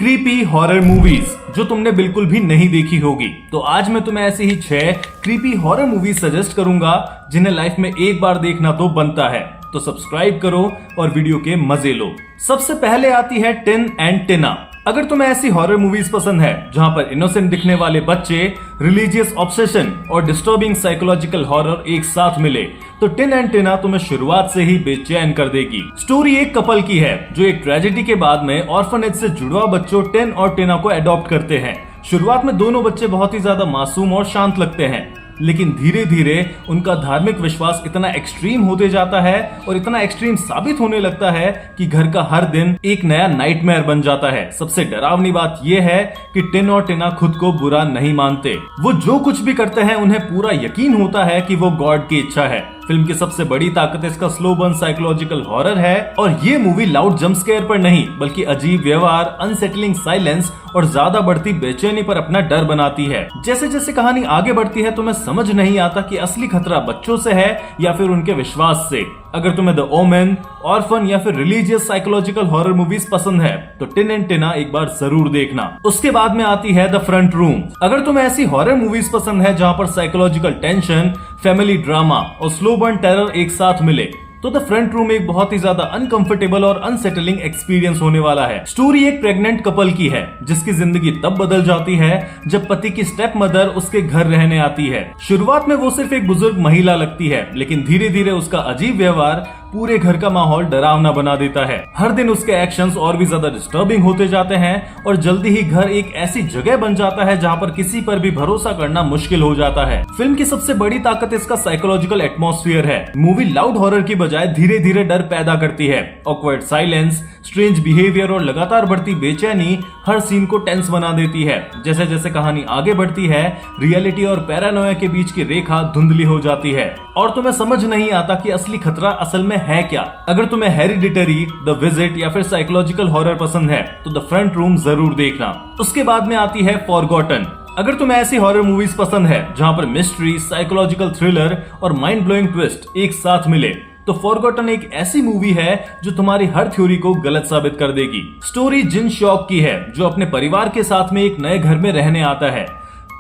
Creepy horror movies जो तुमने बिल्कुल भी नहीं देखी होगी। तो आज मैं तुम्हें ऐसी ही 6 क्रीपी हॉरर मूवीज सजेस्ट करूंगा जिन्हें लाइफ में एक बार देखना तो बनता है। तो सब्सक्राइब करो और वीडियो के मजे लो। सबसे पहले आती है टिन एंड टिना। अगर तुम्हें ऐसी हॉरर मूवीज पसंद है जहां पर इनोसेंट दिखने वाले बच्चे, रिलीजियस ऑब्सेशन और डिस्टर्बिंग साइकोलॉजिकल हॉरर एक साथ मिले, तो टिन एंड टिना तुम्हें शुरुआत से ही बेचैन कर देगी। स्टोरी एक कपल की है जो एक ट्रेजेडी के बाद में ऑर्फनेज से जुड़वा बच्चों टिन और टिना को अडॉप्ट करते हैं। शुरुआत में दोनों बच्चे बहुत ही ज्यादा मासूम और शांत लगते हैं, लेकिन धीरे धीरे उनका धार्मिक विश्वास इतना एक्सट्रीम होते जाता है और इतना एक्सट्रीम साबित होने लगता है कि घर का हर दिन एक नया नाइटमेयर बन जाता है। सबसे डरावनी बात यह है कि टिन और टिना खुद को बुरा नहीं मानते। वो जो कुछ भी करते हैं उन्हें पूरा यकीन होता है कि वो गॉड की इच्छा है। फिल्म की सबसे बड़ी ताकत इसका स्लो बर्न साइकोलॉजिकल हॉरर है और ये मूवी लाउड जंप स्केयर पर नहीं बल्कि अजीब व्यवहार, अनसेटलिंग साइलेंस और ज्यादा बढ़ती बेचैनी पर अपना डर बनाती है। जैसे जैसे कहानी आगे बढ़ती है तुम्हें समझ नहीं आता कि असली खतरा बच्चों से है या फिर उनके विश्वास से। अगर तुम्हें द ओमेन, ऑर्फन या फिर रिलीजियस साइकोलॉजिकल हॉरर मूवीज पसंद है तो टिन एंड टिना एक बार जरूर देखना। उसके बाद में आती है द फ्रंट रूम। अगर तुम्हें ऐसी हॉरर मूवीज पसंद है जहां पर साइकोलॉजिकल टेंशन, फैमिली ड्रामा और स्लो बर्न टेरर एक साथ मिले, तो द फ्रंट रूम एक बहुत ही ज्यादा अनकंफर्टेबल और अनसेटलिंग एक्सपीरियंस होने वाला है। स्टोरी एक प्रेग्नेंट कपल की है जिसकी जिंदगी तब बदल जाती है जब पति की स्टेप मदर उसके घर रहने आती है। शुरुआत में वो सिर्फ एक बुजुर्ग महिला लगती है, लेकिन धीरे धीरे उसका अजीब व्यवहार पूरे घर का माहौल डरावना बना देता है। हर दिन उसके एक्शंस और भी ज्यादा डिस्टर्बिंग होते जाते हैं और जल्दी ही घर एक ऐसी जगह बन जाता है जहां पर किसी पर भी भरोसा करना मुश्किल हो जाता है। फिल्म की सबसे बड़ी ताकत इसका साइकोलॉजिकल एटमॉस्फेयर है। मूवी लाउड हॉरर की बजाय धीरे धीरे डर पैदा करती है। ऑकवर्ड साइलेंस, स्ट्रेंज बिहेवियर और लगातार बढ़ती बेचैनी हर सीन को टेंस बना देती है। जैसे जैसे कहानी आगे बढ़ती है रियलिटी और पैरानोया के बीच की रेखा धुंधली हो जाती है और तुम्हें समझ नहीं आता कि असली खतरा असल में है क्या। अगर तुम्हें हेरिडिटरी, द विजिट या फिर साइकोलॉजिकल हॉरर पसंद है तो द फ्रंट रूम जरूर देखना। उसके बाद में आती है फॉरगॉटन। अगर तुम्हें ऐसी हॉरर मूवीज पसंद है जहां पर मिस्ट्री, साइकोलॉजिकल थ्रिलर और माइंड ब्लोइंग ट्विस्ट एक साथ मिले, तो फॉरगॉटन एक ऐसी मूवी है जो तुम्हारी हर थ्योरी को गलत साबित कर देगी। स्टोरी जिन शॉक की है जो अपने परिवार के साथ में एक नए घर में रहने आता है।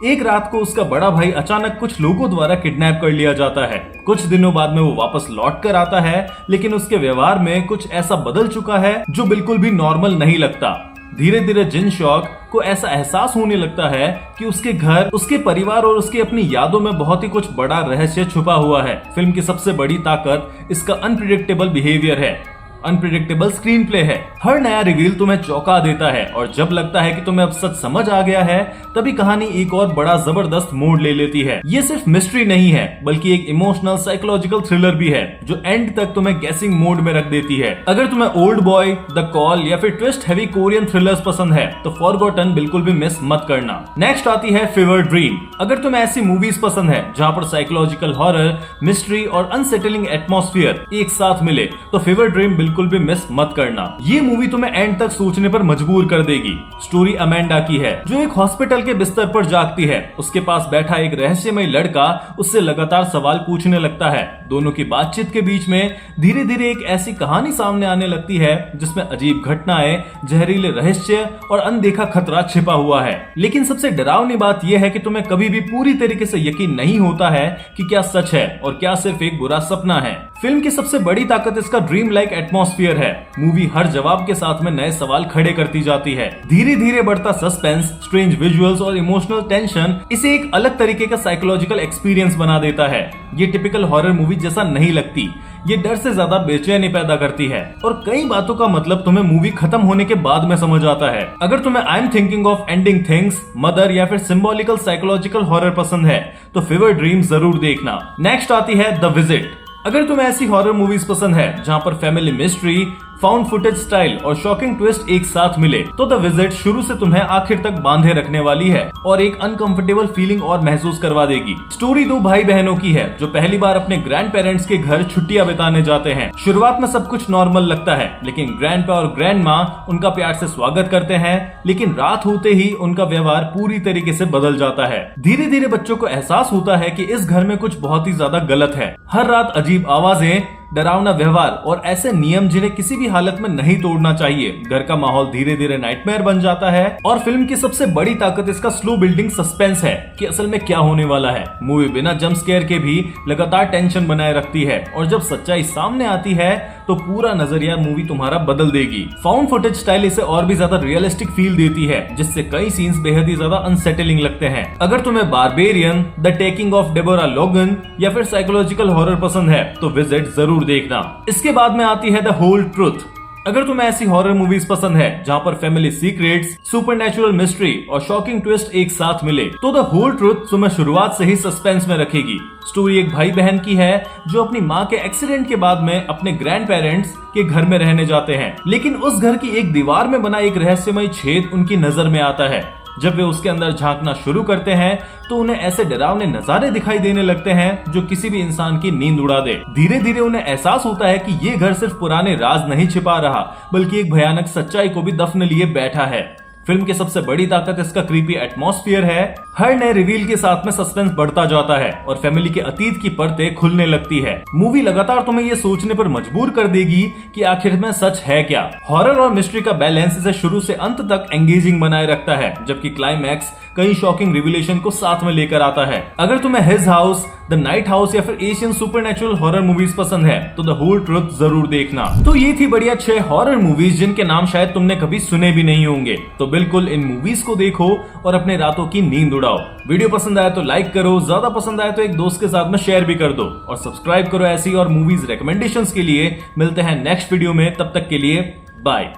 एक रात को उसका बड़ा भाई अचानक कुछ लोगों द्वारा किडनैप कर लिया जाता है। कुछ दिनों बाद में वो वापस लौट कर आता है, लेकिन उसके व्यवहार में कुछ ऐसा बदल चुका है जो बिल्कुल भी नॉर्मल नहीं लगता। धीरे धीरे जिन शॉक को ऐसा एहसास होने लगता है कि उसके घर, उसके परिवार और उसकी अपनी यादों में बहुत ही कुछ बड़ा रहस्य छुपा हुआ है। फिल्म की सबसे बड़ी ताकत इसका अनप्रिडिक्टेबल बिहेवियर है, अनप्रिडिक्टेबल स्क्रीन प्ले है। हर नया रिवील तुम्हें चौंका देता है और जब लगता है कि तुम्हें अब सच समझ आ गया है तभी कहानी एक और बड़ा जबरदस्त मोड़ ले लेती है। ये सिर्फ मिस्ट्री नहीं है बल्कि एक इमोशनल साइकोलॉजिकल थ्रिलर भी है जो एंड तक तुम्हें गेसिंग मोड में रख देती है। अगर तुम्हें ओल्ड बॉय, द कॉल या फिर ट्विस्ट हैवी कोरियन थ्रिलर्स पसंद है तो फॉरगॉटन बिल्कुल भी मिस मत करना। नेक्स्ट आती है फीवर ड्रीम। अगर तुम्हें ऐसी मूवीज पसंद है जहां पर साइकोलॉजिकल हॉरर, मिस्ट्री और अनसेटलिंग एटमॉस्फेयर एक साथ मिले तो फीवर ड्रीम बिल्कुल भी मिस मत करना। ये मूवी तुम्हें एंड तक सोचने पर मजबूर कर देगी। स्टोरी अमेंडा की है जो एक हॉस्पिटल के बिस्तर पर जागती है। उसके पास बैठा एक रहस्यमय लड़का उससे लगातार सवाल पूछने लगता है। दोनों की बातचीत के बीच में धीरे धीरे एक ऐसी कहानी सामने आने लगती है जिसमें अजीब घटनाएं, जहरीले रहस्य और अनदेखा खतरा छिपा हुआ है। लेकिन सबसे डरावनी बात यह है कि तुम्हें कभी भी पूरी तरीके से यकीन नहीं होता है कि क्या सच है और क्या सिर्फ एक बुरा सपना है। फिल्म की सबसे बड़ी ताकत इसका ड्रीम लाइक एटमॉस्फेयर है। मूवी हर जवाब के साथ में नए सवाल खड़े करती जाती है। धीरे धीरे बढ़ता सस्पेंस, स्ट्रेंज विजुअल्स और इमोशनल टेंशन इसे एक अलग तरीके का साइकोलॉजिकल एक्सपीरियंस बना देता है। ये टिपिकल हॉरर मूवी जैसा नहीं लगती, ये डर से ज्यादा बेचैनी पैदा करती है और कई बातों का मतलब तुम्हें मूवी खत्म होने के बाद में समझ आता है। अगर तुम्हें I am thinking of ending things, mother या फिर सिंबॉलिकल साइकोलॉजिकल हॉरर पसंद है तो फीवर ड्रीम जरूर देखना। नेक्स्ट आती है द विजिट। अगर तुम्हें ऐसी हॉरर मूवीज पसंद है जहां पर family mystery, found footage style और शॉकिंग ट्विस्ट एक साथ मिले तो द विजिट शुरू से तुम्हें आखिर तक बांधे रखने वाली है और एक अनकंफर्टेबल फीलिंग और महसूस करवा देगी। स्टोरी दो भाई बहनों की है जो पहली बार अपने ग्रैंड पेरेंट्स के घर छुट्टियां बिताने जाते हैं। शुरुआत में सब कुछ नॉर्मल लगता है, लेकिन ग्रैंडपा और ग्रैंड माँ उनका प्यार से स्वागत करते हैं, लेकिन रात होते ही उनका व्यवहार पूरी तरीके से बदल जाता है। धीरे धीरे बच्चों को एहसास होता है कि इस घर में कुछ बहुत ही ज्यादा गलत है। हर रात अजीब आवाजें, डरावना व्यवहार और ऐसे नियम जिन्हें किसी भी हालत में नहीं तोड़ना चाहिए। घर का माहौल धीरे धीरे नाइटमेयर बन जाता है और फिल्म की सबसे बड़ी ताकत इसका स्लो बिल्डिंग सस्पेंस है कि असल में क्या होने वाला है। मूवी बिना जंप स्केयर के भी लगातार टेंशन बनाए रखती है और जब सच्चाई सामने आती है तो पूरा नजरिया मूवी तुम्हारा बदल देगी। फाउंड फुटेज स्टाइल इसे और भी ज्यादा रियलिस्टिक फील देती है, जिससे कई सीन्स बेहद ही ज्यादा अनसेटलिंग लगते हैं। अगर तुम्हें barbarian, the taking of Deborah लोगन या फिर साइकोलॉजिकल हॉरर पसंद है तो विजिट जरूर देखना। इसके बाद में आती है द होल ट्रुथ। अगर तुम्हें ऐसी हॉरर मूवीज पसंद है जहां पर फैमिली सीक्रेट्स, सुपरनैचुरल मिस्ट्री और शॉकिंग ट्विस्ट एक साथ मिले तो द होल ट्रुथ तुम्हें शुरुआत से ही सस्पेंस में रखेगी। स्टोरी एक भाई बहन की है जो अपनी माँ के एक्सीडेंट के बाद में अपने ग्रैंड पेरेंट्स के घर में रहने जाते हैं, लेकिन उस घर की एक दीवार में बना एक रहस्यमय छेद उनकी नजर में आता है। जब वे उसके अंदर झांकना शुरू करते हैं तो उन्हें ऐसे डरावने नजारे दिखाई देने लगते हैं जो किसी भी इंसान की नींद उड़ा दे। धीरे धीरे उन्हें एहसास होता है कि ये घर सिर्फ पुराने राज नहीं छिपा रहा बल्कि एक भयानक सच्चाई को भी दफन लिए बैठा है। फिल्म की सबसे बड़ी ताकत इसका क्रीपी एटमॉस्फेयर है। हर नए रिवील के साथ में सस्पेंस बढ़ता जाता है और फैमिली के अतीत की परतें खुलने लगती है। मूवी लगातार तुम्हें ये सोचने पर मजबूर कर देगी कि आखिर में सच है क्या। हॉरर और मिस्ट्री का बैलेंस इसे शुरू से अंत तक एंगेजिंग बनाए रखता है, जबकि क्लाइमैक्स कई शॉकिंग रिविलेशन को साथ में लेकर आता है। अगर तुम्हें his house, the night house या फिर एशियन सुपरनैचुरल हॉरर मूवीज पसंद है तो द होल ट्रुथ जरूर देखना। तो ये थी बढ़िया 6 हॉरर मूवीज जिनके नाम शायद तुमने कभी सुने भी नहीं होंगे। तो बिल्कुल इन मूवीज को देखो और अपने रातों की नींद उड़ाओ। वीडियो पसंद आया तो लाइक करो, ज्यादा पसंद आया तो एक दोस्त के साथ में शेयर भी कर दो और सब्सक्राइब करो ऐसी और मूवीज रिकमेंडेशंस के लिए। मिलते हैं नेक्स्ट वीडियो में, तब तक के लिए बाय,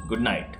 गुड नाइट।